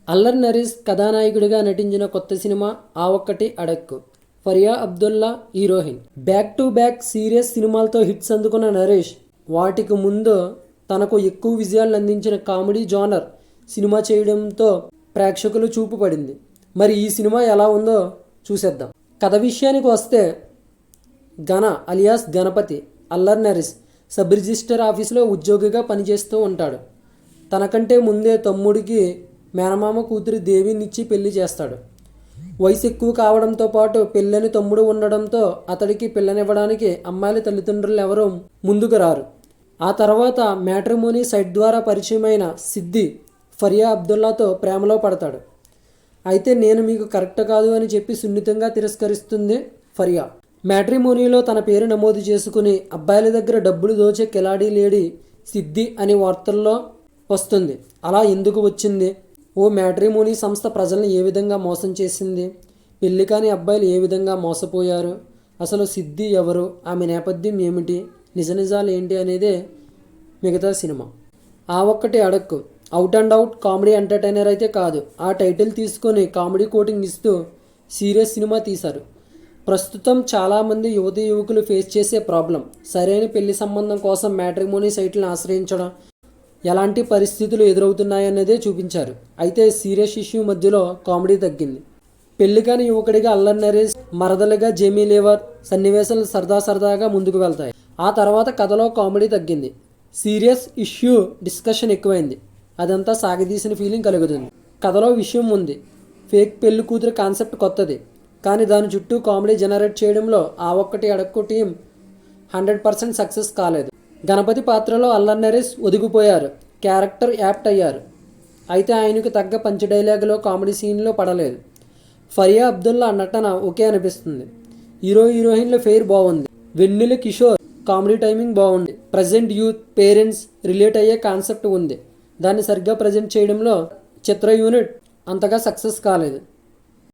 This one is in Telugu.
అల్లరి నరేష్ కథానాయకుడిగా నటించిన కొత్త cinema Aa Okkati Adakku. Faria Abdullah heroine. Back to back serious సినిమాలతో హిట్స్ అందుకున్న నరేష్ వాటికి ముందు తనకు ఎక్కువ విజయాలు అందించిన కామెడీ జోనర్ సినిమా చేయడంతో ప్రేక్షకులు చూపు పడింది. మరి ఈ సినిమా ఎలా ఉందో చూసేద్దాం. కథ విషయానికి వస్తే గణ alias Ganapati Allari Naresh sub register ఆఫీసులో ఉద్యోగిగా పనిచేస్తూ ఉంటాడు. తనకంటే ముందే తమ్ముడికి మేనమామ కూతురి దేవినిచ్చి పెళ్లి చేస్తాడు. వయసు ఎక్కువ కావడంతో పాటు పెళ్ళని తమ్ముడు ఉండడంతో అతడికి పిల్లనివ్వడానికి అమ్మాయిల తల్లిదండ్రులు ఎవరూ ముందుకు రారు. ఆ తర్వాత మ్యాట్రిమోనీ సైట్ ద్వారా పరిచయమైన సిద్ది ఫరియా అబ్దుల్లాతో ప్రేమలో పడతాడు. అయితే నేను మీకు కరెక్ట్ కాదు అని చెప్పి సున్నితంగా తిరస్కరిస్తుంది ఫరియా. మ్యాట్రిమోనీలో తన పేరు నమోదు చేసుకుని అబ్బాయిల దగ్గర డబ్బులు దోచే కిలాడీ లేడీ సిద్ది అని వార్తల్లో వస్తుంది. అలా ఎందుకు వచ్చింది? ఓ మ్యాట్రిమోనీ సంస్థ ప్రజల్ని ఏ విధంగా మోసం చేసింది? పెళ్లి కాని అబ్బాయిలు ఏ విధంగా మోసపోయారు? అసలు సిద్ది ఎవరు? ఆమె నేపథ్యం ఏమిటి? నిజ నిజాలు ఏంటి అనేదే మిగతా cinema. Aa Okkati Adakku out and out comedy entertainer అయితే కాదు. ఆ టైటిల్ తీసుకొని కామెడీ కోటింగ్ ఇస్తూ సీరియస్ సినిమా తీశారు. ప్రస్తుతం చాలామంది యువతి యువకులు ఫేస్ చేసే ప్రాబ్లం సరైన పెళ్లి సంబంధం కోసం మ్యాట్రిమోనీ సైట్లను ఆశ్రయించడం, ఎలాంటి పరిస్థితులు ఎదురవుతున్నాయన్నదే చూపించారు. అయితే సీరియస్ ఇష్యూ మధ్యలో కామెడీ తగ్గింది. పెళ్లి కాని యువకుడిగా అల్లరి నరేష్, మరదలుగా జేమీ లేవర్ సన్నివేశాలు సరదాగా ముందుకు వెళ్తాయి. ఆ తర్వాత కథలో కామెడీ తగ్గింది. సీరియస్ ఇష్యూ డిస్కషన్ ఎక్కువైంది. అదంతా సాగదీసిన ఫీలింగ్ కలుగుతుంది. కథలో విషయం ఉంది. ఫేక్ పెళ్లి కూతురు కాన్సెప్ట్ కొత్తది, కానీ దాని చుట్టూ కామెడీ జనరేట్ చేయడంలో ఆ ఒక్కటి అడక్కు టీం 100% సక్సెస్ కాలేదు. గణపతి పాత్రలో అల్లరి నరేష్ ఒదిగిపోయారు. క్యారెక్టర్ యాప్ట్ అయ్యారు. అయితే ఆయనకు తగ్గ పంచ్ డైలాగులో కామెడీ సీన్లో పడలేదు. ఫరియా అబ్దుల్లా నటన ఓకే అనిపిస్తుంది. హీరోయిన్ల ఫెయిర్ బాగుంది. వెన్నెల కిషోర్ కామెడీ టైమింగ్ బాగుంది. ప్రజెంట్ యూత్ పేరెంట్స్ రిలేట్ అయ్యే కాన్సెప్ట్ ఉంది. దాన్ని సరిగ్గా ప్రజెంట్ చేయడంలో చిత్ర యూనిట్ అంతగా సక్సెస్ కాలేదు.